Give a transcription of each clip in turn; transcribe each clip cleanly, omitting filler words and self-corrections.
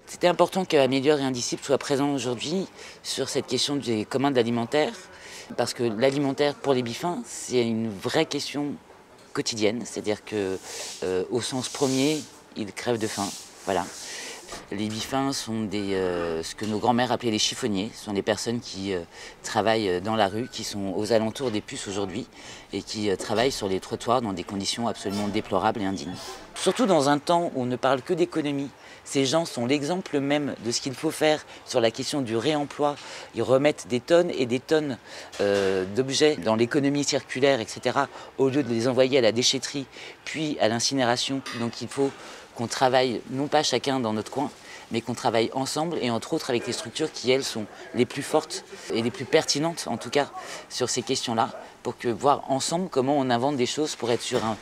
C'était important qu'Améliore et Indisciple soient présents aujourd'hui sur cette question des commandes alimentaires, parce que l'alimentaire pour les Biffins, c'est une vraie question quotidienne, c'est-à-dire que au sens premier, ils crèvent de faim, voilà. Les Biffins sont ce que nos grands-mères appelaient les chiffonniers. Ce sont des personnes qui travaillent dans la rue, qui sont aux alentours des puces aujourd'hui et qui travaillent sur les trottoirs dans des conditions absolument déplorables et indignes. Surtout dans un temps où on ne parle que d'économie, ces gens sont l'exemple même de ce qu'il faut faire sur la question du réemploi. Ils remettent des tonnes et des tonnes d'objets dans l'économie circulaire, etc., au lieu de les envoyer à la déchetterie, puis à l'incinération. Donc il faut qu'on travaille, non pas chacun dans notre coin, mais qu'on travaille ensemble et entre autres avec les structures qui, elles, sont les plus fortes et les plus pertinentes, en tout cas, sur ces questions-là, pour voir ensemble comment on invente des choses pour être sur un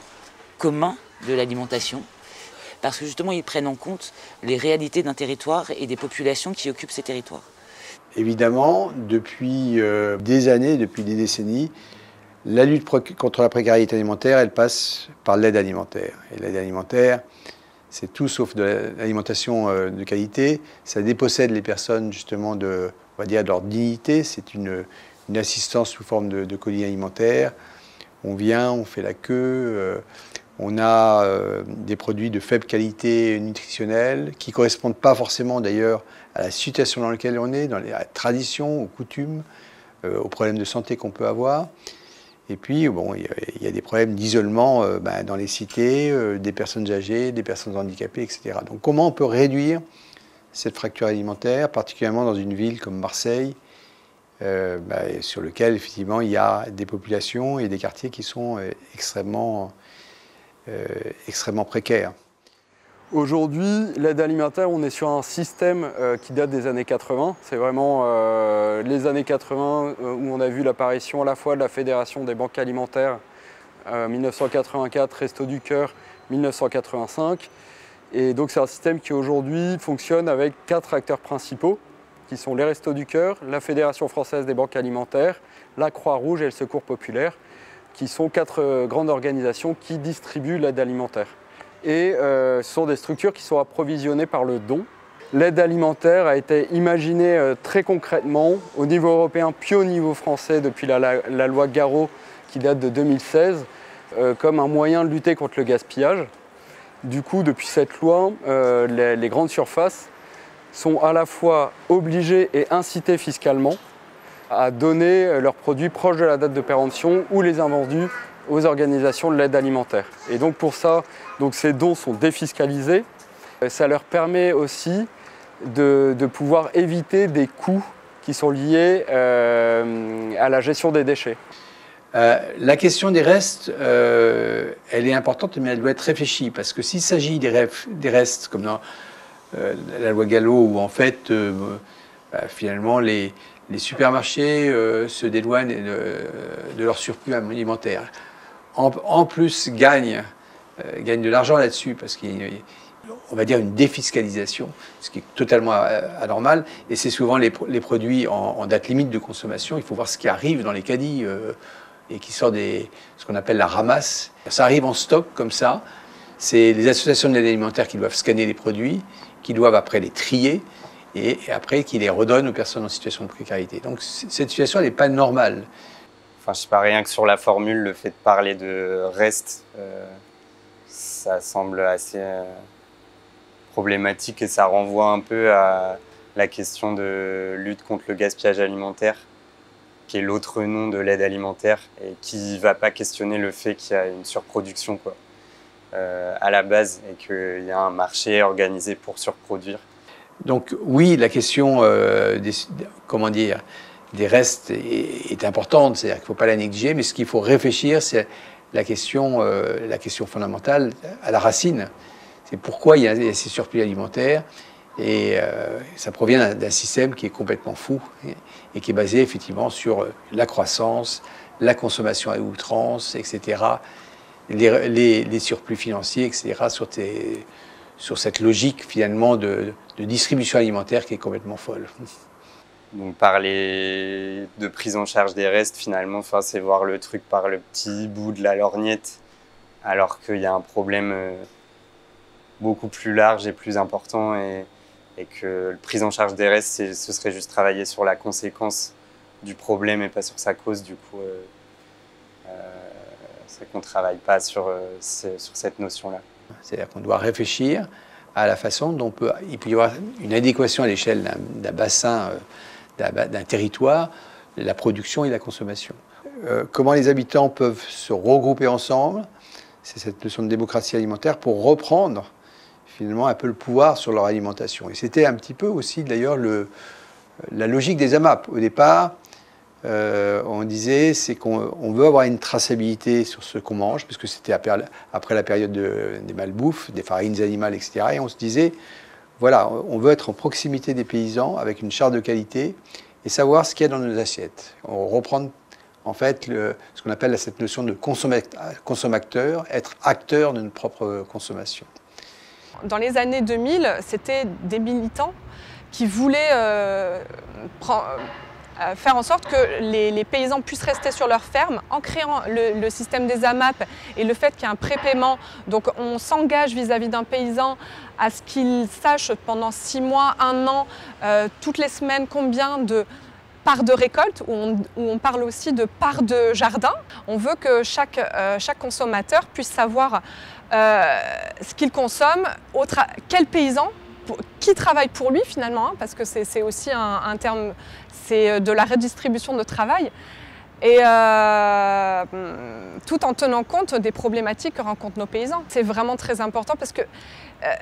commun de l'alimentation, parce que justement, ils prennent en compte les réalités d'un territoire et des populations qui occupent ces territoires. Évidemment, depuis des années, depuis des décennies, la lutte contre la précarité alimentaire, elle passe par l'aide alimentaire. Et l'aide alimentaire, c'est tout sauf de l'alimentation de qualité. Ça dépossède les personnes justement de, on va dire, de leur dignité. C'est une assistance sous forme de colis alimentaires. On vient, on fait la queue, on a des produits de faible qualité nutritionnelle qui ne correspondent pas forcément d'ailleurs à la situation dans laquelle on est, dans les traditions, aux coutumes, aux problèmes de santé qu'on peut avoir. Et puis, bon, il y a des problèmes d'isolement dans les cités, des personnes âgées, des personnes handicapées, etc. Donc, comment on peut réduire cette fracture alimentaire, particulièrement dans une ville comme Marseille, sur lequel, effectivement, il y a des populations et des quartiers qui sont extrêmement précaires. Aujourd'hui, l'aide alimentaire, on est sur un système qui date des années 80. C'est vraiment les années 80 où on a vu l'apparition à la fois de la Fédération des banques alimentaires, 1984, Restos du Cœur, 1985. Et donc c'est un système qui aujourd'hui fonctionne avec 4 acteurs principaux, qui sont les Restos du Cœur, la Fédération française des banques alimentaires, la Croix-Rouge et le Secours populaire, qui sont 4 grandes organisations qui distribuent l'aide alimentaire. Et ce sont des structures qui sont approvisionnées par le don. L'aide alimentaire a été imaginée très concrètement au niveau européen puis au niveau français depuis la loi Garot qui date de 2016 comme un moyen de lutter contre le gaspillage. Du coup, depuis cette loi, les grandes surfaces sont à la fois obligées et incitées fiscalement à donner leurs produits proches de la date de péremption ou les invendus aux organisations de l'aide alimentaire. Et donc pour ça, ces dons sont défiscalisés. Ça leur permet aussi de pouvoir éviter des coûts qui sont liés à la gestion des déchets. La question des restes, elle est importante, mais elle doit être réfléchie, parce que s'il s'agit des restes, comme dans la loi Gallo, où en fait, finalement, les supermarchés se dédouanent de leur surplus alimentaire. En plus, gagnent de l'argent là-dessus, parce qu'il y a, on va dire, une défiscalisation, ce qui est totalement anormal. Et c'est souvent les produits en date limite de consommation. Il faut voir ce qui arrive dans les caddies et qui sort ce qu'on appelle la ramasse. Ça arrive en stock comme ça. C'est les associations de l'aide alimentaire qui doivent scanner les produits, qui doivent après les trier et après qui les redonnent aux personnes en situation de précarité. Donc cette situation, elle n'est pas normale. Enfin, je sais pas, rien que sur la formule, le fait de parler de reste, ça semble assez problématique et ça renvoie un peu à la question de lutte contre le gaspillage alimentaire, qui est l'autre nom de l'aide alimentaire et qui ne va pas questionner le fait qu'il y a une surproduction à la base et qu'il y a un marché organisé pour surproduire. Donc oui, la question des restes est importante, c'est-à-dire qu'il ne faut pas la négliger, mais ce qu'il faut réfléchir, c'est la question fondamentale à la racine. C'est pourquoi il y a ces surplus alimentaires, et ça provient d'un système qui est complètement fou et qui est basé effectivement sur la croissance, la consommation à outrance, etc., les surplus financiers, etc., sur cette logique finalement de distribution alimentaire qui est complètement folle. Donc parler de prise en charge des restes, finalement, c'est voir le truc par le petit bout de la lorgnette, alors qu'il y a un problème beaucoup plus large et plus important. Et et que la prise en charge des restes, ce serait juste travailler sur la conséquence du problème et pas sur sa cause. Du coup, c'est qu'on ne travaille pas sur cette notion-là. C'est-à-dire qu'on doit réfléchir à la façon dont il peut y avoir une adéquation à l'échelle d'un bassin, d'un territoire, la production et la consommation. Comment les habitants peuvent se regrouper ensemble, c'est cette notion de démocratie alimentaire, pour reprendre finalement un peu le pouvoir sur leur alimentation. Et c'était un petit peu aussi d'ailleurs la logique des AMAP. Au départ, on disait c'est qu'on veut avoir une traçabilité sur ce qu'on mange, puisque c'était après la période des malbouffes, des farines animales, etc. Et on se disait, voilà, on veut être en proximité des paysans avec une charte de qualité et savoir ce qu'il y a dans nos assiettes. On reprend en fait ce qu'on appelle cette notion de consommateur, être acteur de notre propre consommation. Dans les années 2000, c'était des militants qui voulaient faire en sorte que les paysans puissent rester sur leur ferme en créant le système des AMAP et le fait qu'il y ait un prépaiement. Donc on s'engage vis-à-vis d'un paysan à ce qu'il sache pendant 6 mois, 1 an, toutes les semaines combien de parts de récolte, où on parle aussi de parts de jardin. On veut que chaque consommateur puisse savoir ce qu'il consomme, quel paysan, qui travaille pour lui finalement, hein, parce que c'est aussi un terme, c'est de la redistribution de travail, et tout en tenant compte des problématiques que rencontrent nos paysans. C'est vraiment très important parce que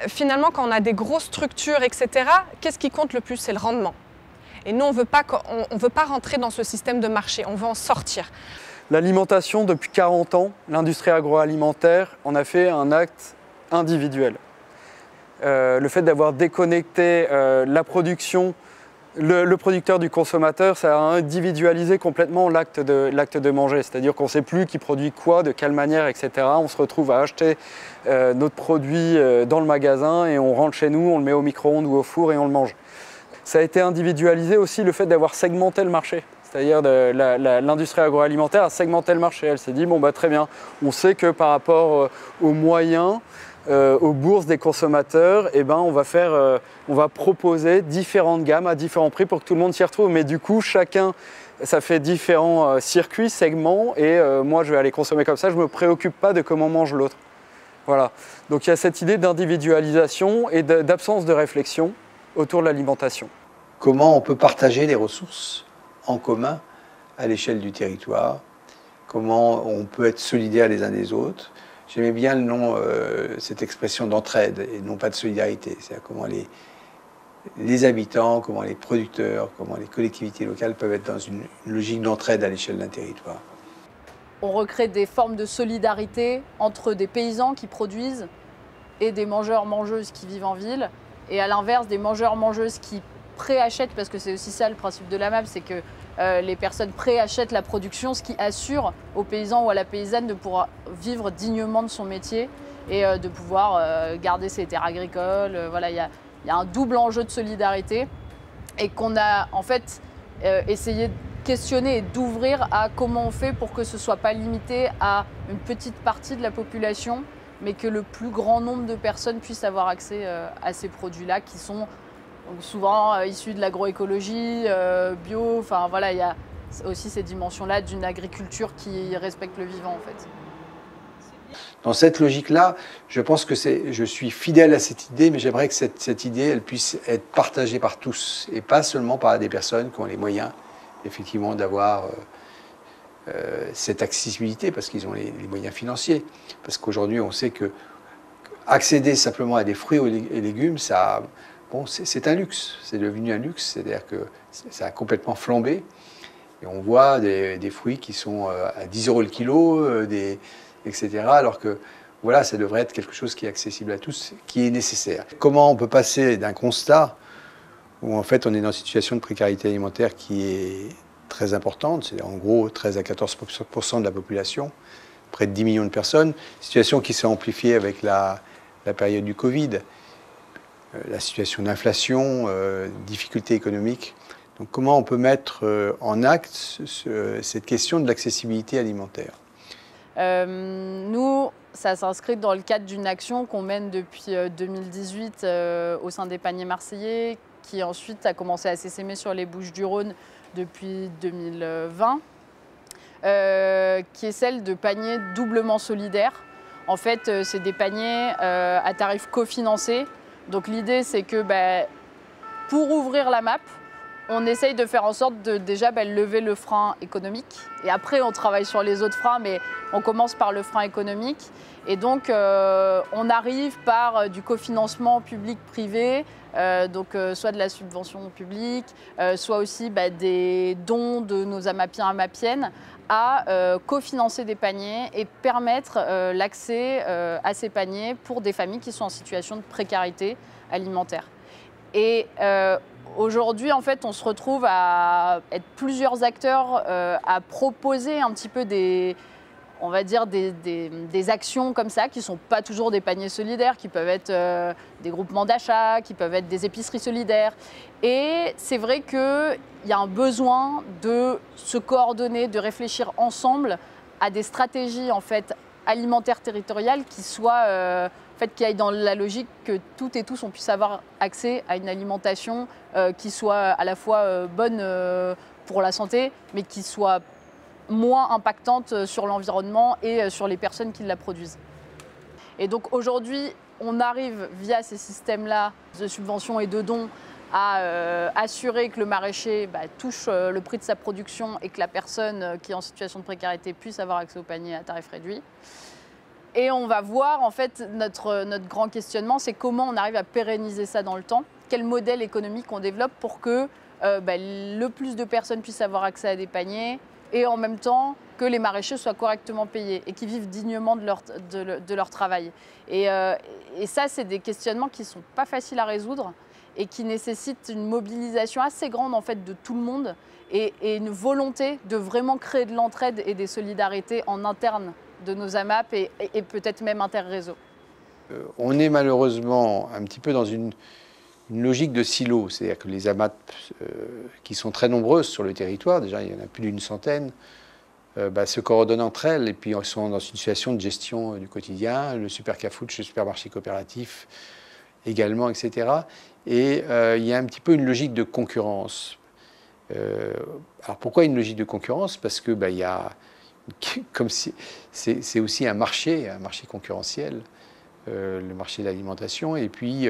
finalement quand on a des grosses structures, etc., qu'est-ce qui compte le plus? C'est le rendement. Et nous, on veut pas rentrer dans ce système de marché, on veut en sortir. L'alimentation, depuis 40 ans, l'industrie agroalimentaire en a fait un acte individuel. Le fait d'avoir déconnecté la production, le producteur du consommateur, ça a individualisé complètement l'acte de manger. C'est-à-dire qu'on ne sait plus qui produit quoi, de quelle manière, etc. On se retrouve à acheter notre produit dans le magasin et on rentre chez nous, on le met au micro-ondes ou au four et on le mange. Ça a été individualisé aussi le fait d'avoir segmenté le marché. C'est-à-dire l'industrie agroalimentaire a segmenté le marché. Elle s'est dit, bon bah très bien, on sait que par rapport aux moyens, aux bourses des consommateurs, eh ben, on va proposer différentes gammes à différents prix pour que tout le monde s'y retrouve. Mais du coup, chacun, ça fait différents circuits, segments, et moi je vais aller consommer comme ça, je ne me préoccupe pas de comment mange l'autre. Voilà. Donc il y a cette idée d'individualisation et d'absence de réflexion autour de l'alimentation. Comment on peut partager les ressources en commun à l'échelle du territoire, comment on peut être solidaires les uns des autres. J'aimais bien le nom, cette expression d'entraide et non pas de solidarité. C'est-à-dire comment les habitants, comment les producteurs, comment les collectivités locales peuvent être dans une logique d'entraide à l'échelle d'un territoire. On recrée des formes de solidarité entre des paysans qui produisent et des mangeurs-mangeuses qui vivent en ville, et à l'inverse des mangeurs-mangeuses qui préachètent, parce que c'est aussi ça le principe de l'AMAP, c'est que les personnes préachètent la production, ce qui assure aux paysans ou à la paysanne de pouvoir vivre dignement de son métier et de pouvoir garder ses terres agricoles. Voilà, il y a un double enjeu de solidarité et qu'on a en fait essayé de questionner et d'ouvrir à comment on fait pour que ce ne soit pas limité à une petite partie de la population, mais que le plus grand nombre de personnes puissent avoir accès à ces produits-là qui sont souvent issus de l'agroécologie, bio, enfin voilà, il y a aussi ces dimensions-là d'une agriculture qui respecte le vivant en fait. Dans cette logique-là, je pense que je suis fidèle à cette idée, mais j'aimerais que cette idée elle puisse être partagée par tous, et pas seulement par des personnes qui ont les moyens, effectivement, d'avoir cette accessibilité, parce qu'ils ont les moyens financiers. Parce qu'aujourd'hui, on sait que accéder simplement à des fruits et légumes, ça... Bon, c'est un luxe, c'est devenu un luxe, c'est-à-dire que ça a complètement flambé. Et on voit des fruits qui sont à 10 € le kilo, etc. Alors que voilà, ça devrait être quelque chose qui est accessible à tous, qui est nécessaire. Comment on peut passer d'un constat où en fait on est dans une situation de précarité alimentaire qui est très importante, c'est en gros 13 à 14% de la population, près de 10 millions de personnes, situation qui s'est amplifiée avec la période du Covid. La situation d'inflation, difficultés économiques. Donc comment on peut mettre en acte cette question de l'accessibilité alimentaire? Nous, ça s'inscrit dans le cadre d'une action qu'on mène depuis 2018 au sein des paniers marseillais, qui ensuite a commencé à s'essaimer sur les Bouches-du-Rhône depuis 2020, qui est celle de paniers doublement solidaires. En fait, c'est des paniers à tarif cofinancé. Donc l'idée, c'est que pour ouvrir la map, on essaye de faire en sorte de déjà lever le frein économique. Et après, on travaille sur les autres freins, mais on commence par le frein économique. Et donc, on arrive par du cofinancement public-privé, soit de la subvention publique, soit aussi des dons de nos amapiens amapiennes, à cofinancer des paniers et permettre l'accès à ces paniers pour des familles qui sont en situation de précarité alimentaire. Et aujourd'hui, en fait, on se retrouve à être plusieurs acteurs à proposer un petit peu des actions comme ça, qui ne sont pas toujours des paniers solidaires, qui peuvent être des groupements d'achat, qui peuvent être des épiceries solidaires. Et c'est vrai qu'il y a un besoin de se coordonner, de réfléchir ensemble à des stratégies en fait, alimentaires territoriales qui soient, qui aillent dans la logique que toutes et tous on puisse avoir accès à une alimentation qui soit à la fois bonne pour la santé, mais qui soit moins impactante sur l'environnement et sur les personnes qui la produisent. Et donc aujourd'hui, on arrive via ces systèmes-là de subventions et de dons à assurer que le maraîcher touche le prix de sa production et que la personne qui est en situation de précarité puisse avoir accès au panier à tarif réduit. Et on va voir, en fait, notre grand questionnement, c'est comment on arrive à pérenniser ça dans le temps, quel modèle économique on développe pour que le plus de personnes puissent avoir accès à des paniers, et en même temps que les maraîchers soient correctement payés et qu'ils vivent dignement de leur travail. Et ça, c'est des questionnements qui ne sont pas faciles à résoudre et qui nécessitent une mobilisation assez grande en fait, de tout le monde et une volonté de vraiment créer de l'entraide et des solidarités en interne de nos AMAP et peut-être même interréseau. On est malheureusement un petit peu dans une logique de silo, c'est-à-dire que les AMAP qui sont très nombreuses sur le territoire, déjà il y en a plus d'une centaine, se coordonnent entre elles et puis sont dans une situation de gestion du quotidien, le super Cafouche, le supermarché coopératif également, etc. Et il y a un petit peu une logique de concurrence. Alors pourquoi une logique de concurrence? Parce que il y a, comme si, c'est aussi un marché concurrentiel, le marché de l'alimentation, et puis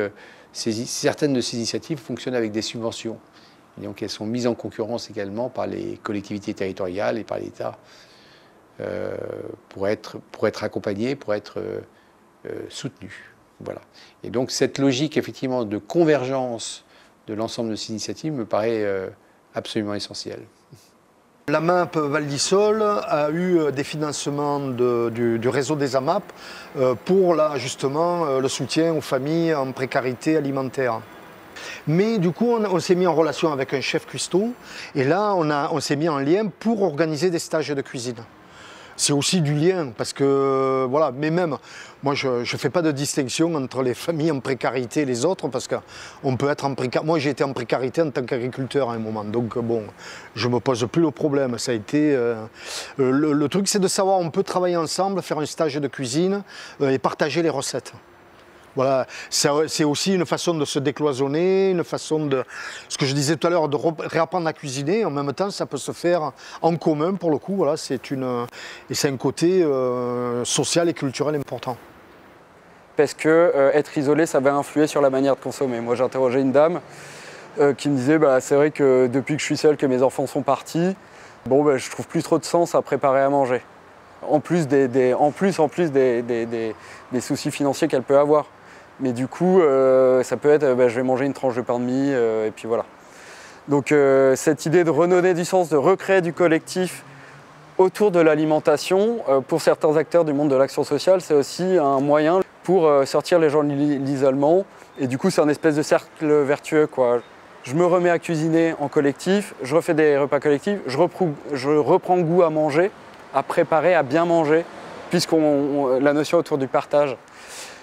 certaines de ces initiatives fonctionnent avec des subventions. Et donc elles sont mises en concurrence également par les collectivités territoriales et par l'État pour être accompagnées, pour être soutenues. Voilà. Et donc cette logique effectivement de convergence de l'ensemble de ces initiatives me paraît absolument essentielle. La MAP Val d'Isole a eu des financements du réseau des AMAP pour justement le soutien aux familles en précarité alimentaire. Mais du coup, on s'est mis en relation avec un chef cuistot et là, on s'est mis en lien pour organiser des stages de cuisine. C'est aussi du lien parce que, voilà, mais même, moi je ne fais pas de distinction entre les familles en précarité et les autres parce qu'on peut être en précarité. Moi j'ai été en précarité en tant qu'agriculteur à un moment, donc bon, je ne me pose plus le problème. Ça a été, le truc c'est de savoir, on peut travailler ensemble, faire un stage de cuisine et partager les recettes. Voilà, c'est aussi une façon de se décloisonner, une façon de, ce que je disais tout à l'heure, de réapprendre à cuisiner. En même temps, ça peut se faire en commun pour le coup. Voilà, c'est un côté social et culturel important. Parce que être isolé, ça va influer sur la manière de consommer. Moi, j'ai interrogé une dame qui me disait, c'est vrai que depuis que je suis seul, que mes enfants sont partis, je trouve plus trop de sens à préparer à manger. En plus des soucis financiers qu'elle peut avoir. Mais du coup, ça peut être, je vais manger une tranche de pain de mie, et puis voilà. Donc cette idée de redonner du sens, de recréer du collectif autour de l'alimentation, pour certains acteurs du monde de l'action sociale, c'est aussi un moyen pour sortir les gens de l'isolement. Et du coup, c'est un espèce de cercle vertueux, quoi. Je me remets à cuisiner en collectif, je refais des repas collectifs, je reprends goût à manger, à préparer, à bien manger, la notion autour du partage.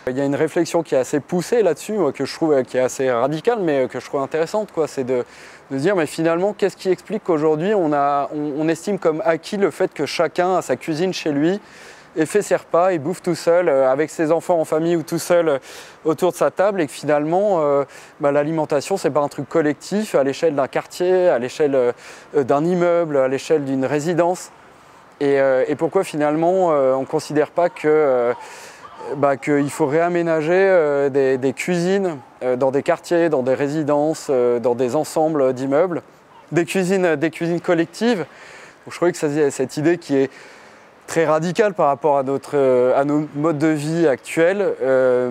Il y a une réflexion qui est assez poussée là-dessus, que je trouve qui est assez radicale, mais que je trouve intéressante. C'est de dire, mais finalement, qu'est-ce qui explique qu'aujourd'hui, on estime comme acquis le fait que chacun a sa cuisine chez lui et fait ses repas, il bouffe tout seul, avec ses enfants en famille ou tout seul autour de sa table, et que finalement, l'alimentation, c'est pas un truc collectif à l'échelle d'un quartier, à l'échelle d'un immeuble, à l'échelle d'une résidence. Et pourquoi finalement, on ne considère pas que qu'il faut réaménager des cuisines dans des quartiers, dans des résidences, dans des ensembles d'immeubles, des cuisines collectives. Donc, je trouvais que cette idée qui est très radicale par rapport à nos modes de vie actuels,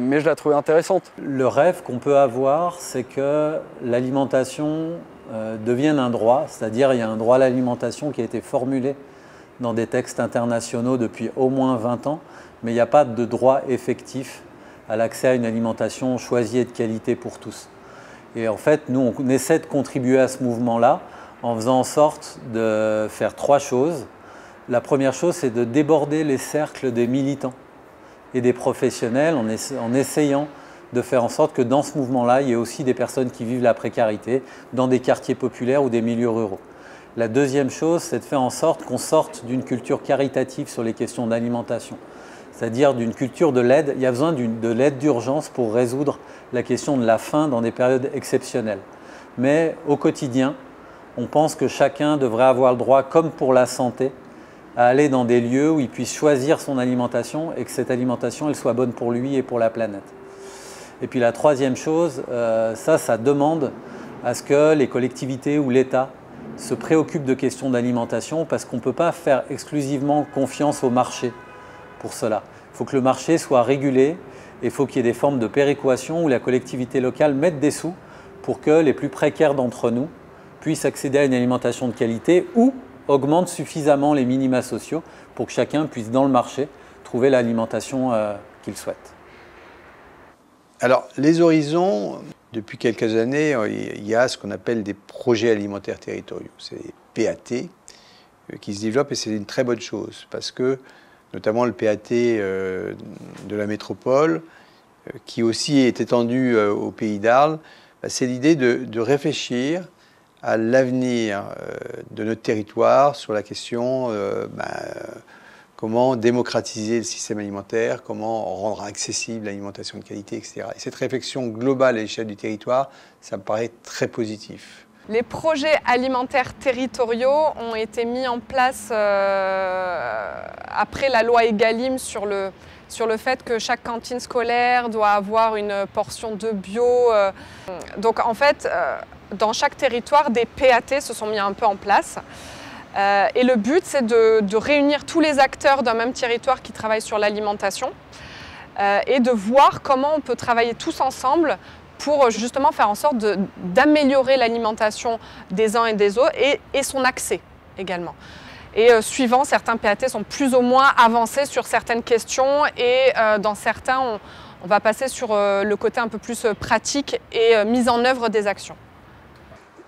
mais je la trouvais intéressante. Le rêve qu'on peut avoir, c'est que l'alimentation devienne un droit, c'est-à-dire il y a un droit à l'alimentation qui a été formulé dans des textes internationaux depuis au moins 20 ans, mais il n'y a pas de droit effectif à l'accès à une alimentation choisie et de qualité pour tous. Et en fait, nous, on essaie de contribuer à ce mouvement-là en faisant en sorte de faire 3 choses. La première chose, c'est de déborder les cercles des militants et des professionnels en essayant de faire en sorte que dans ce mouvement-là, il y ait aussi des personnes qui vivent la précarité dans des quartiers populaires ou des milieux ruraux. La deuxième chose, c'est de faire en sorte qu'on sorte d'une culture caritative sur les questions d'alimentation, c'est-à-dire d'une culture de l'aide. Il y a besoin de l'aide d'urgence pour résoudre la question de la faim dans des périodes exceptionnelles. Mais au quotidien, on pense que chacun devrait avoir le droit, comme pour la santé, à aller dans des lieux où il puisse choisir son alimentation et que cette alimentation elle soit bonne pour lui et pour la planète. Et puis la troisième chose, ça demande à ce que les collectivités ou l'État se préoccupent de questions d'alimentation parce qu'on ne peut pas faire exclusivement confiance au marché pour cela. Il faut que le marché soit régulé et il faut qu'il y ait des formes de péréquation où la collectivité locale mette des sous pour que les plus précaires d'entre nous puissent accéder à une alimentation de qualité ou augmente suffisamment les minima sociaux pour que chacun puisse, dans le marché, trouver l'alimentation qu'il souhaite. Alors, les horizons, depuis quelques années, il y a ce qu'on appelle des projets alimentaires territoriaux. C'est des PAT qui se développent et c'est une très bonne chose parce que, notamment le PAT de la métropole, qui aussi est étendu au pays d'Arles, c'est l'idée de réfléchir à l'avenir de notre territoire sur la question comment démocratiser le système alimentaire, comment rendre accessible l'alimentation de qualité, etc. Et cette réflexion globale à l'échelle du territoire, ça me paraît très positif. Les projets alimentaires territoriaux ont été mis en place après la loi Egalim sur le fait que chaque cantine scolaire doit avoir une portion de bio. Donc en fait, dans chaque territoire, des PAT se sont mis un peu en place. Et le but, c'est de réunir tous les acteurs d'un même territoire qui travaillent sur l'alimentation et de voir comment on peut travailler tous ensemble pour justement faire en sorte d'améliorer l'alimentation des uns et des autres et son accès également. Et suivant, certains PAT sont plus ou moins avancés sur certaines questions et dans certains, on va passer sur le côté un peu plus pratique et mise en œuvre des actions.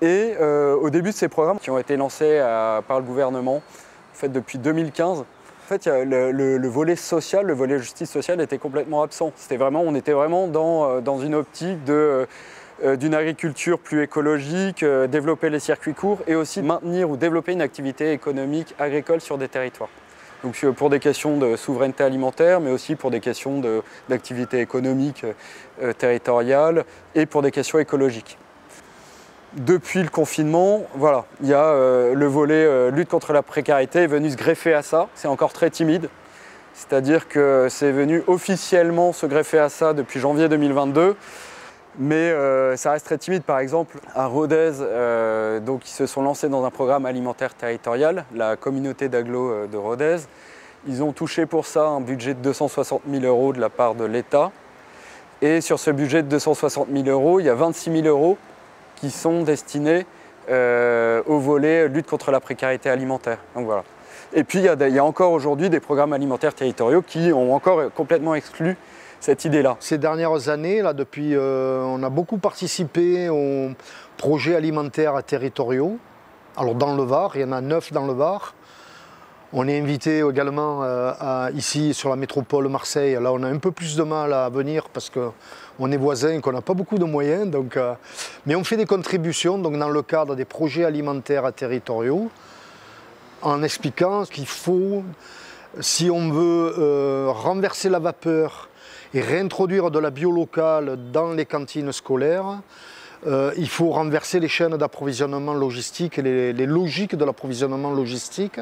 Et au début de ces programmes qui ont été lancés par le gouvernement en fait, depuis 2015, en fait, le volet social, le volet justice sociale était complètement absent. On était vraiment dans une optique d'une agriculture plus écologique, développer les circuits courts et aussi maintenir ou développer une activité économique agricole sur des territoires. Donc pour des questions de souveraineté alimentaire, mais aussi pour des questions d'activité économique territoriale et pour des questions écologiques. Depuis le confinement, voilà, il y a le volet lutte contre la précarité est venu se greffer à ça. C'est encore très timide, c'est-à-dire que c'est venu officiellement se greffer à ça depuis janvier 2022, mais ça reste très timide. Par exemple, à Rodez, donc ils se sont lancés dans un programme alimentaire territorial, la communauté d'agglo de Rodez. Ils ont touché pour ça un budget de 260 000 € de la part de l'État. Et sur ce budget de 260 000 €, il y a 26 000 € qui sont destinés au volet lutte contre la précarité alimentaire. Donc voilà. Et puis il y a encore aujourd'hui des programmes alimentaires territoriaux qui ont encore complètement exclu cette idée-là. Ces dernières années, là, depuis, on a beaucoup participé aux projets alimentaires territoriaux. Alors dans le Var, il y en a 9 dans le Var. On est invité également ici sur la métropole Marseille. Là, on a un peu plus de mal à venir parce qu'on est voisins et qu'on n'a pas beaucoup de moyens. Donc, mais on fait des contributions donc, dans le cadre des projets alimentaires territoriaux en expliquant qu'il faut si on veut renverser la vapeur et réintroduire de la bio locale dans les cantines scolaires, il faut renverser les chaînes d'approvisionnement logistique et les logiques de l'approvisionnement logistique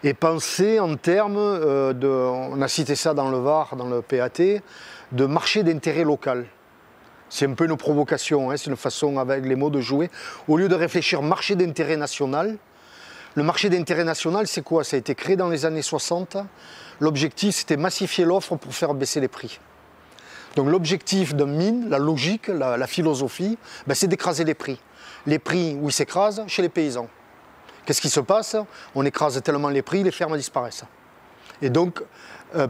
et penser en termes on a cité ça dans le Var, dans le PAT, de marché d'intérêt local. C'est un peu une provocation, hein, c'est une façon avec les mots de jouer. Au lieu de réfléchir marché d'intérêt national, le marché d'intérêt national, c'est quoi? Ça a été créé dans les années 60. L'objectif, c'était massifier l'offre pour faire baisser les prix. Donc l'objectif d'un mine, la logique, la philosophie, ben, c'est d'écraser les prix. Les prix, où ils s'écrasent? Chez les paysans. Qu'est-ce qui se passe? On écrase tellement les prix, les fermes disparaissent. Et donc,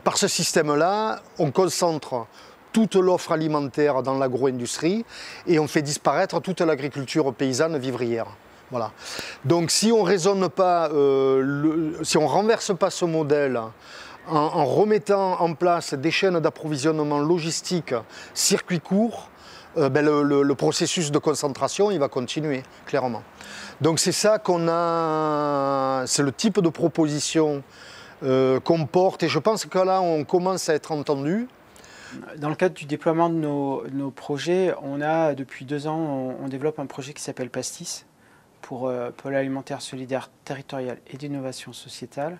par ce système-là, on concentre toute l'offre alimentaire dans l'agro-industrie et on fait disparaître toute l'agriculture paysanne vivrière. Voilà. Donc si on raisonne pas, si on renverse pas ce modèle en remettant en place des chaînes d'approvisionnement logistique, circuits courts, ben le processus de concentration il va continuer, clairement. Donc c'est ça qu'on a, c'est le type de proposition qu'on porte et je pense que là on commence à être entendu. Dans le cadre du déploiement de nos projets, on a depuis 2 ans, on développe un projet qui s'appelle Pastis pour Pôle alimentaire solidaire territorial et d'innovation sociétale.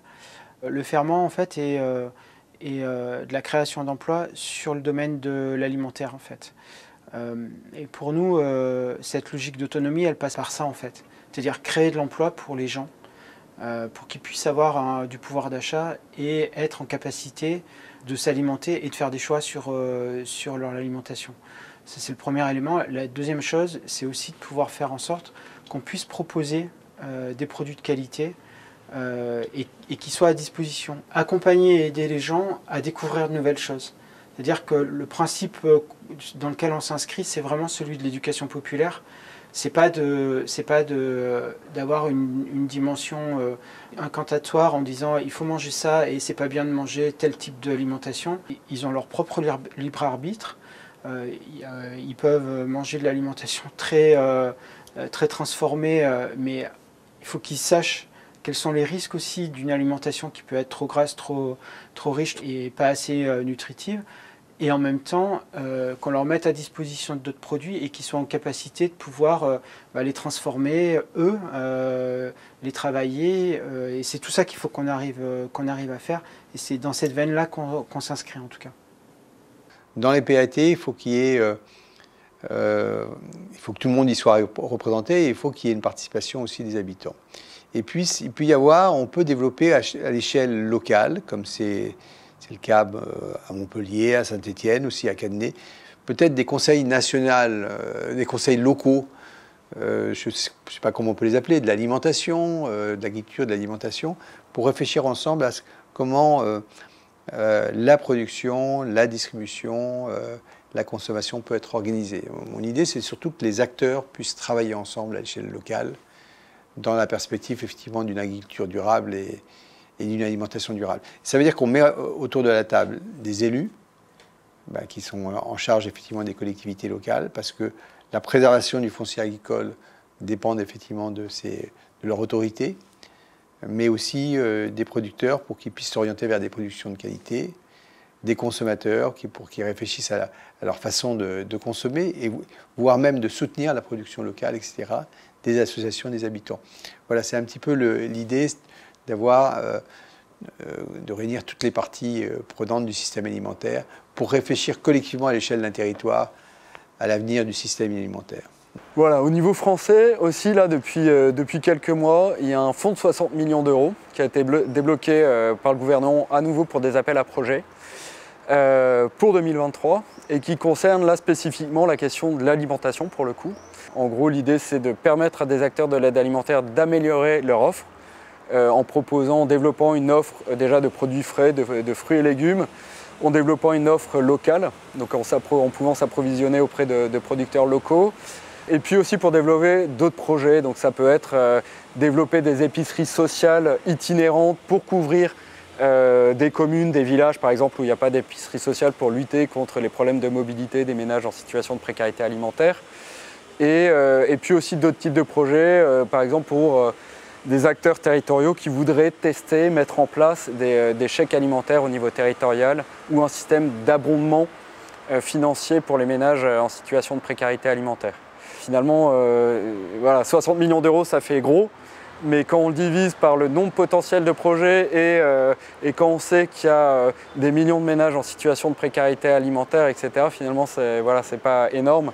Le ferment en fait est de la création d'emplois sur le domaine de l'alimentaire en fait. Et pour nous, cette logique d'autonomie, elle passe par ça en fait. C'est-à-dire créer de l'emploi pour les gens, pour qu'ils puissent avoir du pouvoir d'achat et être en capacité de s'alimenter et de faire des choix sur leur alimentation. Ça, c'est le premier élément. La deuxième chose, c'est aussi de pouvoir faire en sorte qu'on puisse proposer des produits de qualité et qui soient à disposition. Accompagner et aider les gens à découvrir de nouvelles choses. C'est-à-dire que le principe dans lequel on s'inscrit, c'est vraiment celui de l'éducation populaire. C'est pas d'avoir une dimension incantatoire en disant il faut manger ça et c'est pas bien de manger tel type d'alimentation. Ils ont leur propre libre arbitre. Ils peuvent manger de l'alimentation très transformée, mais il faut qu'ils sachent quels sont les risques aussi d'une alimentation qui peut être trop grasse, trop riche et pas assez nutritive. Et en même temps, qu'on leur mette à disposition d'autres produits et qu'ils soient en capacité de pouvoir les transformer, eux, les travailler. Et c'est tout ça qu'il faut qu'on arrive à faire. Et c'est dans cette veine-là qu'on s'inscrit en tout cas. Dans les PAT, il faut qu'il y ait, il faut que tout le monde y soit représenté et il faut qu'il y ait une participation aussi des habitants. Et puis, il peut y avoir, on peut développer à l'échelle locale, comme c'est le cas à Montpellier, à Saint-Étienne, aussi à Cadenet, peut-être des conseils nationaux, des conseils locaux, je ne sais pas comment on peut les appeler, de l'alimentation, de l'agriculture, de l'alimentation, pour réfléchir ensemble à comment la production, la distribution, la consommation peut être organisée. Mon idée, c'est surtout que les acteurs puissent travailler ensemble à l'échelle locale, dans la perspective effectivement d'une agriculture durable et d'une alimentation durable. Ça veut dire qu'on met autour de la table des élus qui sont en charge effectivement des collectivités locales parce que la préservation du foncier agricole dépend effectivement de leur autorité, mais aussi des producteurs pour qu'ils puissent s'orienter vers des productions de qualité, des consommateurs pour qu'ils réfléchissent à leur façon de consommer, et voire même de soutenir la production locale, etc., des associations, des habitants. Voilà, c'est un petit peu l'idée d'avoir, de réunir toutes les parties prenantes du système alimentaire pour réfléchir collectivement à l'échelle d'un territoire à l'avenir du système alimentaire. Voilà, au niveau français aussi, là, depuis quelques mois, il y a un fonds de 60 millions d'euros qui a été débloqué par le gouvernement à nouveau pour des appels à projets pour 2023 et qui concerne là spécifiquement la question de l'alimentation pour le coup. En gros, l'idée c'est de permettre à des acteurs de l'aide alimentaire d'améliorer leur offre en développant une offre déjà de produits frais, de fruits et légumes, en développant une offre locale, donc en pouvant s'approvisionner auprès de producteurs locaux. Et puis aussi pour développer d'autres projets, donc ça peut être développer des épiceries sociales itinérantes pour couvrir des communes, des villages par exemple où il n'y a pas d'épicerie sociale pour lutter contre les problèmes de mobilité des ménages en situation de précarité alimentaire. Et puis aussi d'autres types de projets, par exemple pour des acteurs territoriaux qui voudraient tester, mettre en place des chèques alimentaires au niveau territorial ou un système d'abondement financier pour les ménages en situation de précarité alimentaire. Finalement, voilà, 60 millions d'euros, ça fait gros, mais quand on le divise par le nombre potentiel de projets et quand on sait qu'il y a des millions de ménages en situation de précarité alimentaire, etc., finalement, voilà, c'est pas énorme.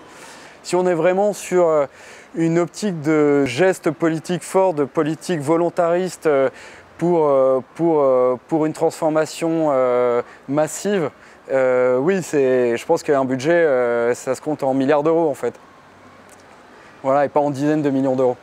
Si on est vraiment sur une optique de gestes politiques forts, de politique volontariste pour une transformation massive, oui, je pense qu'un budget, ça se compte en milliards d'euros en fait. Voilà, et pas en dizaines de millions d'euros.